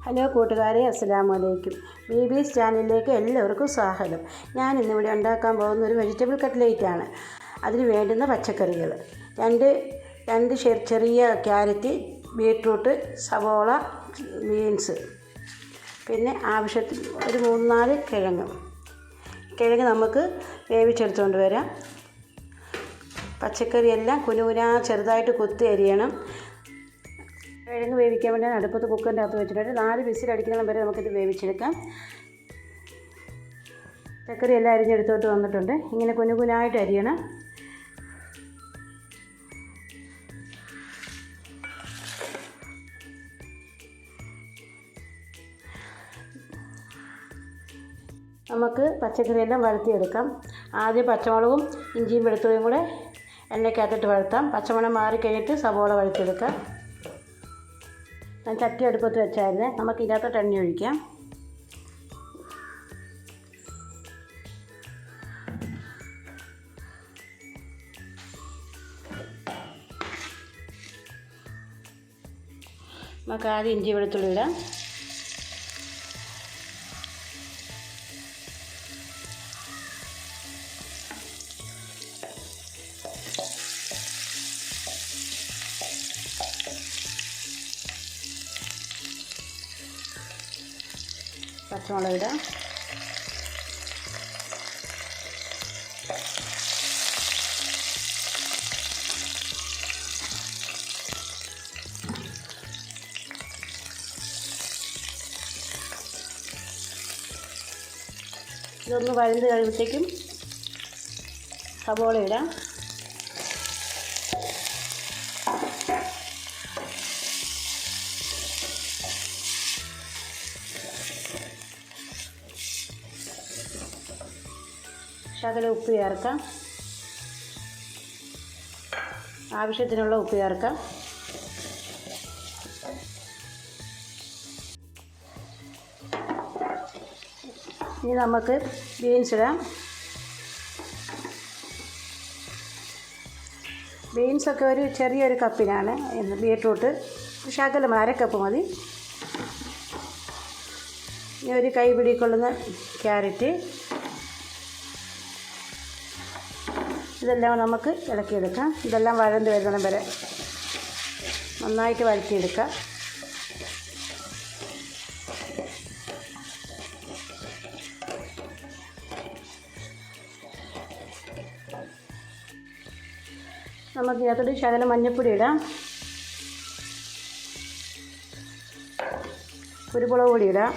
Hello കൂട്ടുകാരെ, അസ്സലാമു അലൈക്കും. ബീബീസ് ചാനലിലേക്ക് എല്ലാവർക്കും സ്വാഗതം. ഞാൻ ഇന്നിവിടെ ഉണ്ടാക്കാൻ പോകുന്ന ഒരു വെജിറ്റബിൾ കട്ട്ലേറ്റ് ആണ്. അതിന് വേണ്ടുന്ന പച്ചക്കറികൾ: രണ്ട് ചെറിയ ക്യാരറ്റ്, ബീട്രൂട്ട്, സവോള, ബീൻസ്, പിന്നെ ആവശ്യത്തിന് ഒരു 3-4 കിഴങ്ങ് നമുക്ക് വേവിച്ചെടുത്തുകൊണ്ട് വരാം. പച്ചക്കറിയെല്ലാം കുനുകുനാ ചെറുതായിട്ട് കുത്തി അരിയണം. കിഴങ്ങ് വേവിക്കാൻ വേണ്ടി അടുപ്പത്ത് കുക്കറിൻ്റെ അകത്ത് വെച്ചിട്ട് 4 വിസിലടിക്കണം വരെ നമുക്കിത് വേവിച്ചെടുക്കാം. പച്ചക്കറി എല്ലാം അരിഞ്ഞെടുത്തോട്ട് വന്നിട്ടുണ്ട്. ഇങ്ങനെ കുനുകുനായിട്ട് അരിയണം. നമുക്ക് പച്ചക്കറിയെല്ലാം വഴറ്റിയെടുക്കാം. ആദ്യം പച്ചമുളകും ഇഞ്ചിയും വെളുത്തുള്ളിയും കൂടെ എണ്ണയ്ക്കകത്തിട്ട് വഴറ്റാം. പച്ചമണം മാറിക്കഴിഞ്ഞിട്ട് സവോള വഴറ്റിയെടുക്കാം. ഞാൻ ചട്ടി അടുപ്പത്ത് വെച്ചായിരുന്നു. നമുക്ക് ഇതിനകത്തോട്ട് എണ്ണ ഒഴിക്കാം. നമുക്ക് ആദ്യം ഇഞ്ചി വെളുത്തുള്ളി ഇടാം. പച്ചമുളക് ഇടാം. ഇതൊന്ന് വഴണ്ട് കഴിയുമ്പോഴത്തേക്കും സവോള ഇടാം. ശകലം ഉപ്പ് ചേർക്കാം. ആവശ്യത്തിനുള്ള ഉപ്പ് ചേർക്കാം. ഇനി നമുക്ക് ബീൻസ് ഇടാം. ബീൻസൊക്കെ ഒരു ചെറിയൊരു കപ്പിനാണ്. ബീട്രൂട്ട് ശകലം 1/2 കപ്പ് മതി. ഇനി ഒരു കൈ പിടിക്കൊള്ളുന്ന ക്യാരറ്റ്. ഇതെല്ലാം നമുക്ക് ഇളക്കിയെടുക്കാം. ഇതെല്ലാം വഴണ്ട് വരുന്ന വരെ നന്നായിട്ട് വഴറ്റിയെടുക്കാം. നമുക്ക് ഇതിനകത്തോട്ട് ശകലം മഞ്ഞൾപ്പൊടി ഇടാം. കുരുമുളക് പൊടി ഇടാം.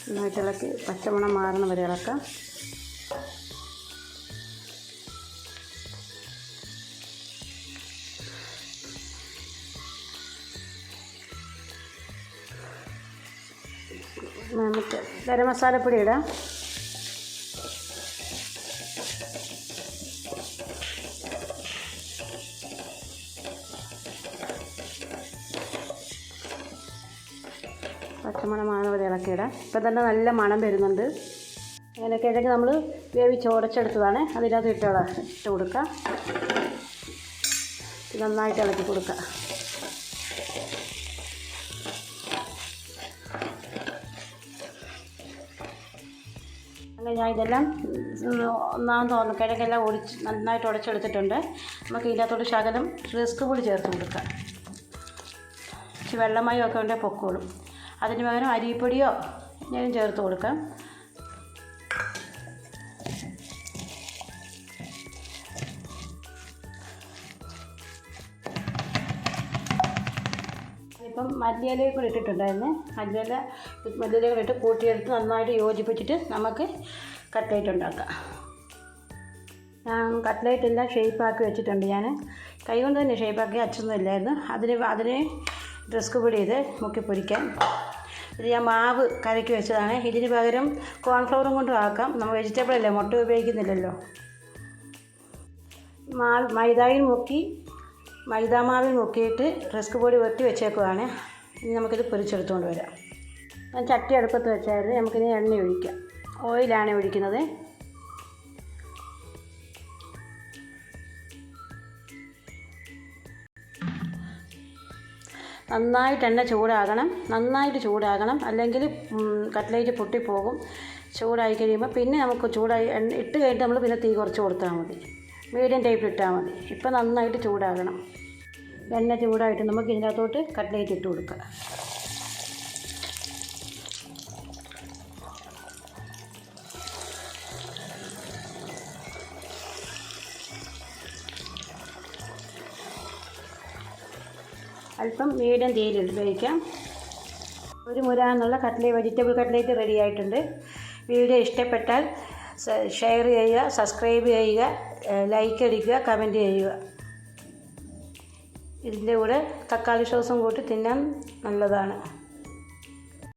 നന്നായിട്ട് ഇളക്കി പച്ചമണം മാറുന്ന വരെ ഇളക്കാം. നമുക്ക് ഗരം മസാലപ്പൊടി ഇടാം. പച്ചമണം മാറുന്ന വരെ ഇളക്കിയിടാം. ഇപ്പം തന്നെ നല്ല മണം വരുന്നുണ്ട്. അങ്ങനെ കിഴങ്ങ് നമ്മൾ വേവിച്ച് ഉടച്ചെടുത്തതാണ്. അതിനകത്ത് ഇട്ട് കൊടുക്കാം. നന്നായിട്ട് ഇളക്കി കൊടുക്കുക. അങ്ങനെ ഞാൻ ഇതെല്ലാം കിഴങ്ങെല്ലാം നന്നായിട്ട് ഉടച്ചെടുത്തിട്ടുണ്ട്. നമുക്ക് ഇതിനകത്തോട്ട് ശകലം റിസ്ക് പൊടി ചേർത്ത് കൊടുക്കാം. ഇച്ചിരി വെള്ളമയമൊക്കെ ഉണ്ടെങ്കിൽ പൊക്കോളും. അതിന് പകരം അരിപ്പൊടിയോ എന്തെങ്കിലും ചേർത്ത് കൊടുക്കാം. ഇപ്പം മല്ലിയിലയും കൂടി ഇട്ടിട്ടുണ്ടായിരുന്നു. മല്ലിയില കൂടി ഇട്ട് കൂട്ടിയെടുത്ത് നന്നായിട്ട് യോജിപ്പിച്ചിട്ട് നമുക്ക് കട്ട്ലേറ്റ് ഉണ്ടാക്കാം. ഞാൻ കട്ട്ലേറ്റ് എല്ലാം ഷേപ്പാക്കി വെച്ചിട്ടുണ്ട്. ഞാൻ കൈ കൊണ്ട് തന്നെ ഷേപ്പാക്കി, അച്ചൊന്നും ഇല്ലായിരുന്നു. അതിന് റിസ്ക് പൊടി ചെയ്ത് മുക്കി പൊരിക്കാൻ. ഇത് ഞാൻ മാവ് കലക്കി വെച്ചതാണ്. ഇതിന് പകരം കോൺഫ്ലവറും കൊണ്ടും ആക്കാം. നമ്മൾ വെജിറ്റബിൾ അല്ലേ, മുട്ട ഉപയോഗിക്കുന്നില്ലല്ലോ. മൈദാമാവിൽ മുക്കിയിട്ട് റിസ്ക് പൊടി വെട്ടി വെച്ചേക്കുവാണ്. ഇനി നമുക്കിത് പൊരിച്ചെടുത്തുകൊണ്ട് വരാം. ഞാൻ ചട്ടി അടുപ്പത്ത് വെച്ചായിരുന്നു. നമുക്കിനി എണ്ണ ഒഴിക്കാം. ഓയിലാണ് ഒഴിക്കുന്നത്. നന്നായിട്ട് എണ്ണ ചൂടാകണം, നന്നായിട്ട് ചൂടാകണം, അല്ലെങ്കിൽ കട്ട്ലേറ്റ് പൊട്ടിപ്പോകും. ചൂടായി കഴിയുമ്പോൾ പിന്നെ നമുക്ക് ചൂടായി ഇട്ട് കഴിഞ്ഞിട്ട് നമ്മൾ പിന്നെ തീ കുറച്ച് കൊടുത്താൽ മതി. മീഡിയം ടൈപ്പിൽ ഇട്ടാൽ മതി. ഇപ്പം നന്നായിട്ട് ചൂടാകണം. എണ്ണ ചൂടായിട്ട് നമുക്ക് ഇതിനകത്തോട്ട് കട്ട്ലേറ്റ് ഇട്ട് കൊടുക്കാം. അല്പം മീഡിയം തീയിൽ ഉപയോഗിക്കാം. ഒരു മുര എന്നുള്ള വെജിറ്റബിൾ കട്ട്ലേറ്റ് റെഡി ആയിട്ടുണ്ട്. വീഡിയോ ഇഷ്ടപ്പെട്ടാൽ ഷെയർ ചെയ്യുക, സബ്സ്ക്രൈബ് ചെയ്യുക, ലൈക്ക് അടിക്കുക, കമൻറ്റ് ചെയ്യുക. ഇതിൻ്റെ കൂടെ തക്കാളി സോസും കൂട്ടി തിന്നാൻ നല്ലതാണ്.